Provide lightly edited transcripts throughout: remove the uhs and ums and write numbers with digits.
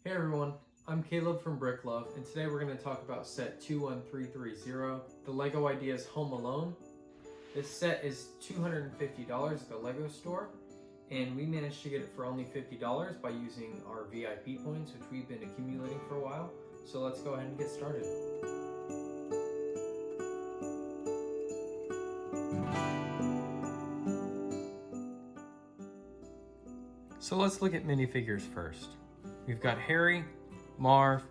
Hey everyone, I'm Caleb from Brick Love, and today we're going to talk about set 21330, the LEGO Ideas Home Alone. This set is $250 at the LEGO store, and we managed to get it for only $50 by using our VIP points, which we've been accumulating for a while. So let's go ahead and get started. So let's look at minifigures first. We've got Harry, Marv,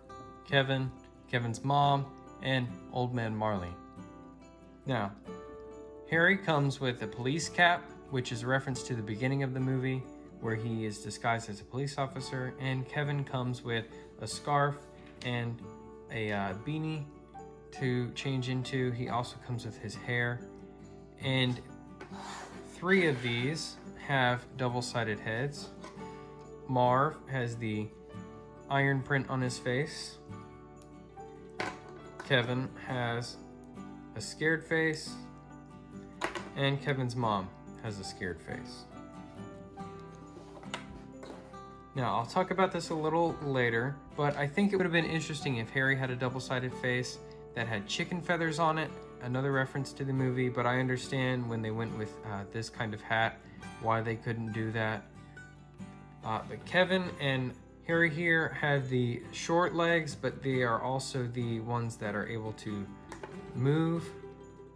Kevin, Kevin's mom, and Old Man Marley. Now, Harry comes with a police cap, which is a reference to the beginning of the movie, where he is disguised as a police officer, and Kevin comes with a scarf and a beanie to change into. He also comes with his hair, and 3 of these have double-sided heads. Marv has the iron print on his face. Kevin has a scared face, and Kevin's mom has a scared face. Now, I'll talk about this a little later, but I think it would have been interesting if Harry had a double-sided face that had chicken feathers on it, another reference to the movie, but I understand when they went with this kind of hat, why they couldn't do that. But Kevin and Harry here have the short legs, but they are also the ones that are able to move.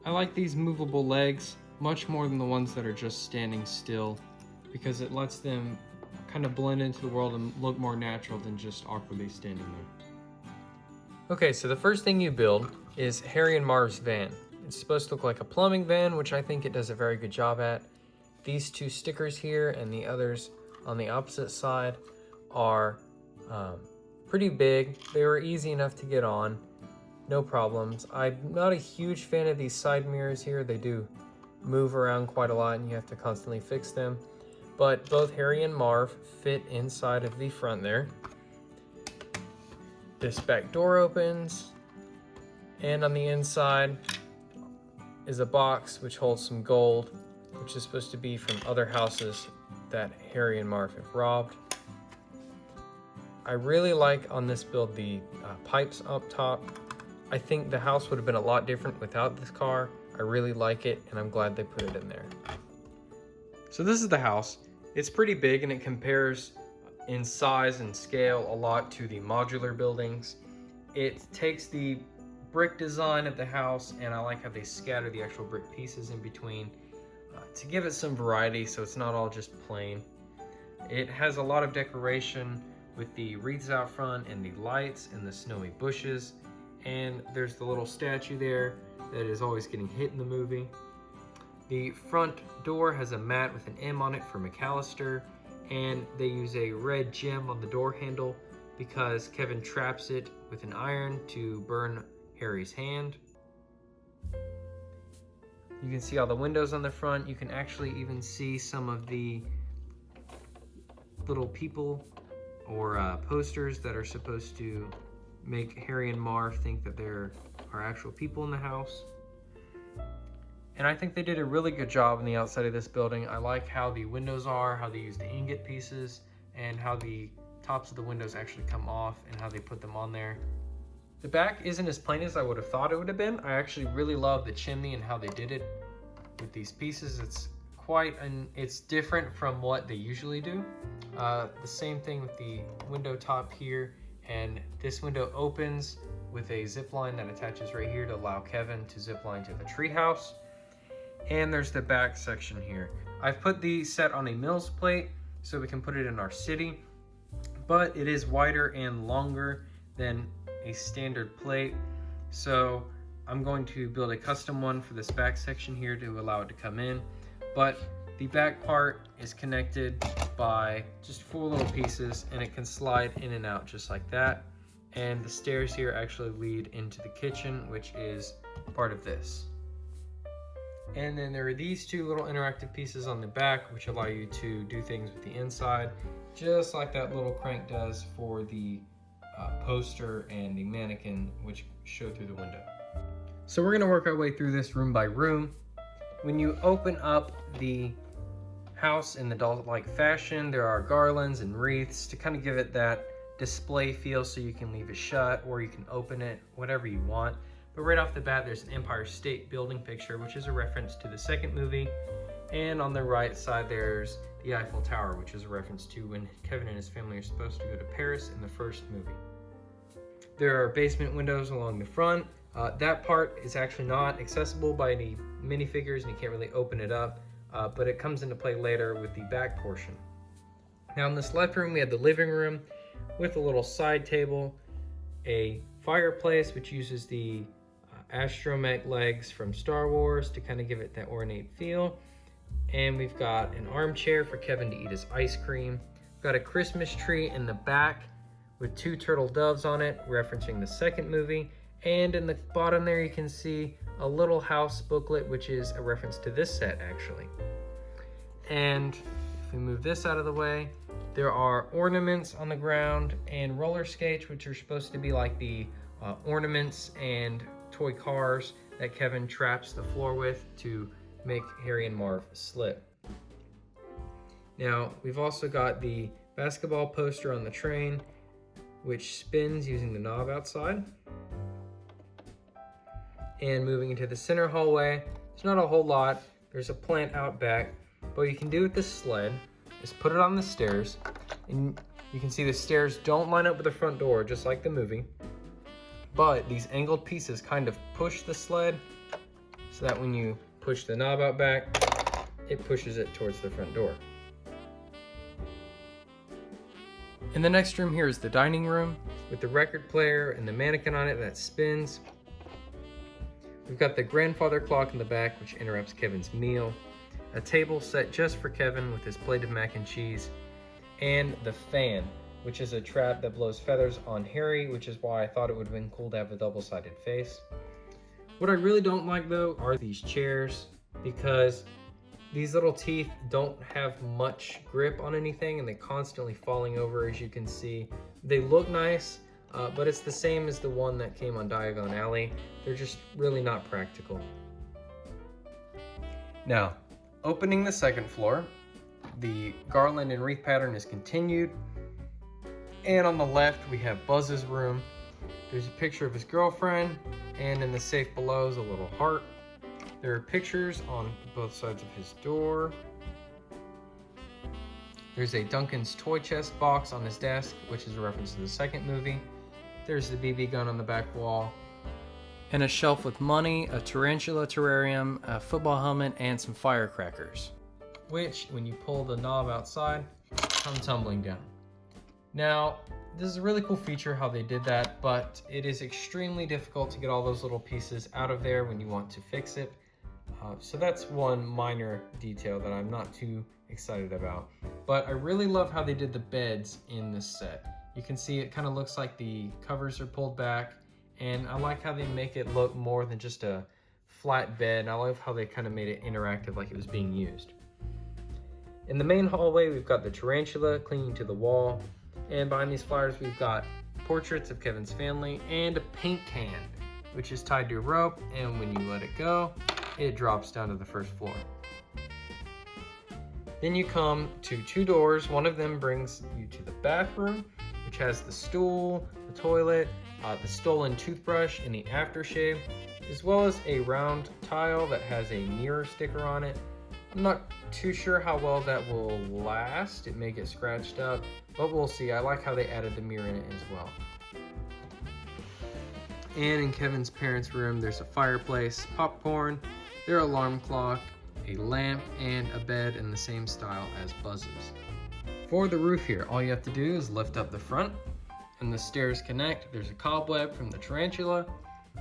I like these movable legs much more than the ones that are just standing still, because it lets them kind of blend into the world and look more natural than just awkwardly standing there. Okay, so the first thing you build is Harry and Marv's van. It's supposed to look like a plumbing van, which I think it does a very good job at. These 2 stickers here and the others on the opposite side are pretty big. They were easy enough to get on, no problems. I'm not a huge fan of these side mirrors here. They do move around quite a lot and you have to constantly fix them. But both Harry and Marv fit inside of the front there. This back door opens, and on the inside is a box which holds some gold, which is supposed to be from other houses that Harry and Marv have robbed. I really like on this build the pipes up top. I think the house would have been a lot different without this car. I really like it, and I'm glad they put it in there. So this is the house. It's pretty big, and it compares in size and scale a lot to the modular buildings. It takes the brick design of the house, and I like how they scatter the actual brick pieces in between to give it some variety, so it's not all just plain. It has a lot of decoration with the wreaths out front and the lights and the snowy bushes, and there's the little statue there that is always getting hit in the movie. The front door has a mat with an M on it for McAllister, and they use a red gem on the door handle because Kevin traps it with an iron to burn Harry's hand. You can see all the windows on the front. You can actually even see some of the little people or posters that are supposed to make Harry and Marv think that there are actual people in the house. And I think they did a really good job on the outside of this building. I like how the windows are, how they use the ingot pieces, and how the tops of the windows actually come off and how they put them on there. The back isn't as plain as I would have thought it would have been. I actually really love the chimney and how they did it with these pieces. It's different from what they usually do. The same thing with the window top here, and this window opens with a zip line that attaches right here to allow Kevin to zip line to the treehouse. And there's the back section here. I've put the set on a Mills plate so we can put it in our city, but it is wider and longer than a standard plate, so I'm going to build a custom one for this back section here to allow it to come in. But the back part is connected by just 4 little pieces, and it can slide in and out just like that. And the stairs here actually lead into the kitchen, which is part of this. And then there are these 2 little interactive pieces on the back, which allow you to do things with the inside, just like that little crank does for the poster and the mannequin, which show through the window. So we're gonna work our way through this room by room. When you open up the house in the doll-like fashion, there are garlands and wreaths to kind of give it that display feel, so you can leave it shut or you can open it, whatever you want. But right off the bat, there's an Empire State Building picture, which is a reference to the second movie. And on the right side, there's the Eiffel Tower, which is a reference to when Kevin and his family are supposed to go to Paris in the first movie. There are basement windows along the front. That part is actually not accessible by any minifigures, and you can't really open it up, but it comes into play later with the back portion. Now in this left room, we have the living room with a little side table, a fireplace which uses the astromech legs from Star Wars to kind of give it that ornate feel. And we've got an armchair for Kevin to eat his ice cream. We've got a Christmas tree in the back with 2 turtle doves on it, referencing the second movie. And in the bottom there, you can see a little house booklet, which is a reference to this set actually. And if we move this out of the way, there are ornaments on the ground and roller skates, which are supposed to be like the ornaments and toy cars that Kevin traps the floor with to make Harry and Marv slip. Now, we've also got the basketball poster on the train, which spins using the knob outside. And moving into the center hallway, there's not a whole lot. There's a plant out back, but what you can do with this sled is put it on the stairs, and you can see the stairs don't line up with the front door, just like the movie, but these angled pieces kind of push the sled so that when you push the knob out back, it pushes it towards the front door. In the next room here is the dining room with the record player and the mannequin on it that spins. We've got the grandfather clock in the back, which interrupts Kevin's meal. A table set just for Kevin with his plate of mac and cheese. And the fan, which is a trap that blows feathers on Harry, which is why I thought it would have been cool to have a double-sided face. What I really don't like though are these chairs, because these little teeth don't have much grip on anything and they're constantly falling over, as you can see. They look nice, but it's the same as the one that came on Diagon Alley. They're just really not practical. Now, opening the second floor, the garland and wreath pattern is continued. And on the left, we have Buzz's room. There's a picture of his girlfriend, and in the safe below is a little heart. There are pictures on both sides of his door. There's a Duncan's toy chest box on his desk, which is a reference to the second movie. There's the BB gun on the back wall, and a shelf with money, a tarantula terrarium, a football helmet, and some firecrackers, which, when you pull the knob outside, come tumbling down. Now, this is a really cool feature how they did that, but it is extremely difficult to get all those little pieces out of there when you want to fix it. So that's one minor detail that I'm not too excited about. But I really love how they did the beds in this set. You can see it kind of looks like the covers are pulled back, and I like how they make it look more than just a flat bed. And I love how they kind of made it interactive, like it was being used. In the main hallway, we've got the tarantula clinging to the wall, and behind these flowers, we've got portraits of Kevin's family and a paint can, which is tied to a rope, and when you let it go, it drops down to the first floor. Then you come to 2 doors. One of them brings you to the bathroom, which has the stool, the toilet, the stolen toothbrush, and the aftershave, as well as a round tile that has a mirror sticker on it. I'm not too sure how well that will last. It may get scratched up, but we'll see. I like how they added the mirror in it as well. And in Kevin's parents' room, there's a fireplace, popcorn, their alarm clock, a lamp, and a bed in the same style as Buzz's. For the roof here, all you have to do is lift up the front, and the stairs connect. There's a cobweb from the tarantula,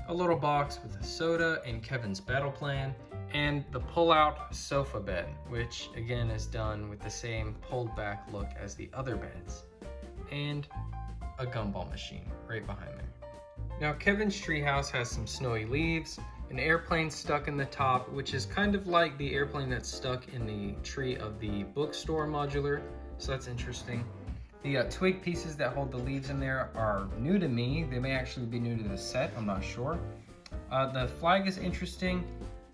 a little box with a soda and Kevin's battle plan, and the pull-out sofa bed, which again is done with the same pulled back look as the other beds, and a gumball machine right behind there. Now Kevin's treehouse has some snowy leaves, an airplane stuck in the top, which is kind of like the airplane that's stuck in the tree of the bookstore modular, so that's interesting. The twig pieces that hold the leaves in there are new to me. They may actually be new to the set, I'm not sure. The flag is interesting.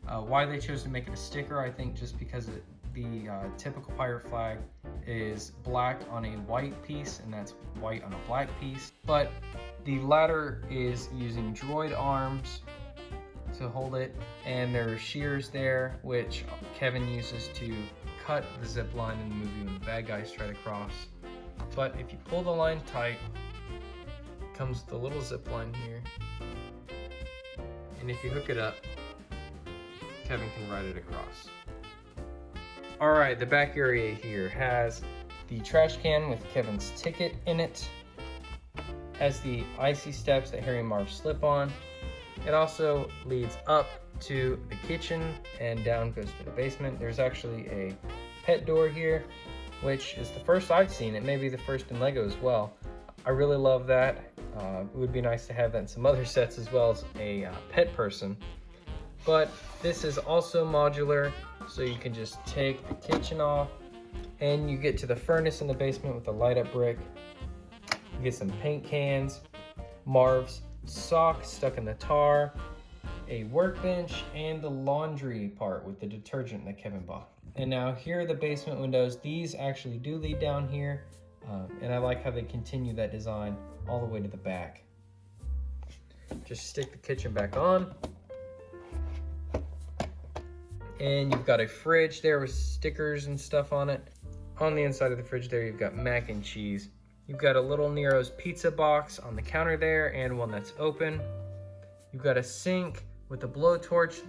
Why they chose to make it a sticker, I think just because the typical pirate flag is black on a white piece, and that's white on a black piece. But the ladder is using droid arms to hold it, and there are shears there, which Kevin uses to cut the zip line in the movie when the bad guys try to cross. But if you pull the line tight, comes the little zip line here, and if you hook it up, Kevin can ride it across. Alright, the back area here has the trash can with Kevin's ticket in it, has the icy steps that Harry and Marv slip on. It also leads up to the kitchen and down goes to the basement. There's actually a pet door here, which is the first I've seen. It may be the first in LEGO as well. I really love that. It would be nice to have that in some other sets as well as a pet person. But this is also modular, so you can just take the kitchen off and you get to the furnace in the basement with a light up brick. You get some paint cans, Marv's sock stuck in the tar, a workbench, and the laundry part with the detergent that Kevin bought. And now here are the basement windows. These actually do lead down here, and I like how they continue that design all the way to the back. Just stick the kitchen back on. And you've got a fridge there with stickers and stuff on it. On the inside of the fridge there, you've got mac and cheese. You've got a little Nero's pizza box on the counter there and one that's open. You've got a sink with a blowtorch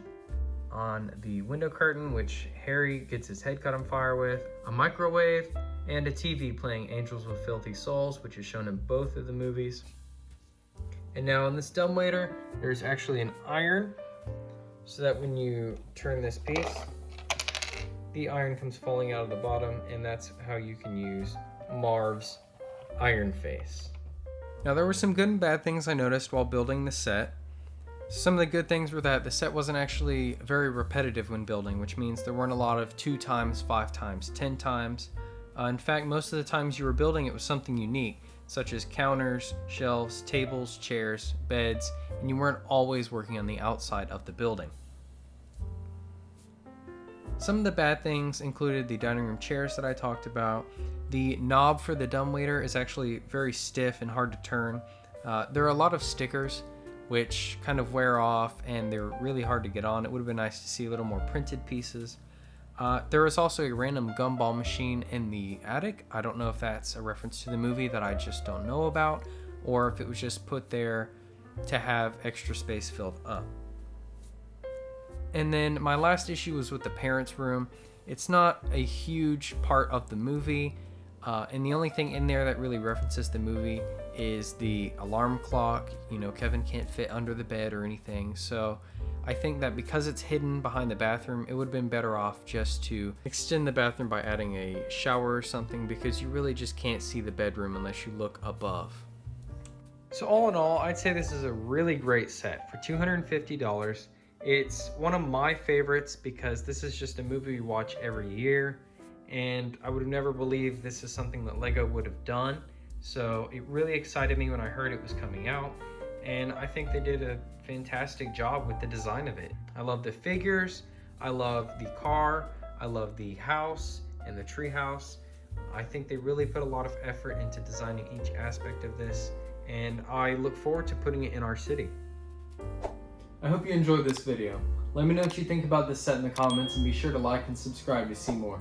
on the window curtain, which Harry gets his head caught on fire with, a microwave, and a TV playing Angels with Filthy Souls, which is shown in both of the movies. And now on this dumbwaiter, there's actually an iron, so that when you turn this piece, the iron comes falling out of the bottom, and that's how you can use Marv's iron face. Now there were some good and bad things I noticed while building the set. Some of the good things were that the set wasn't actually very repetitive when building, which means there weren't a lot of 2 times, 5 times, 10 times. In fact, most of the times you were building it was something unique, such as counters, shelves, tables, chairs, beds, and you weren't always working on the outside of the building. Some of the bad things included the dining room chairs that I talked about. The knob for the dumbwaiter is actually very stiff and hard to turn. There are a lot of stickers which kind of wear off and they're really hard to get on. It would have been nice to see a little more printed pieces. There is also a random gumball machine in the attic. I don't know if that's a reference to the movie that I just don't know about, or if it was just put there to have extra space filled up. And then my last issue was with the parents' room. It's not a huge part of the movie, and the only thing in there that really references the movie is the alarm clock. You know, Kevin can't fit under the bed or anything, so I think that because it's hidden behind the bathroom, it would have been better off just to extend the bathroom by adding a shower or something, because you really just can't see the bedroom unless you look above. So all in all, I'd say this is a really great set for $250. It's one of my favorites because this is just a movie we watch every year, and I would have never believed this is something that LEGO would have done. So it really excited me when I heard it was coming out, and I think they did a fantastic job with the design of it. I love the figures, I love the car, I love the house and the tree house. I think they really put a lot of effort into designing each aspect of this, and I look forward to putting it in our city. I hope you enjoyed this video. Let me know what you think about this set in the comments, and be sure to like and subscribe to see more.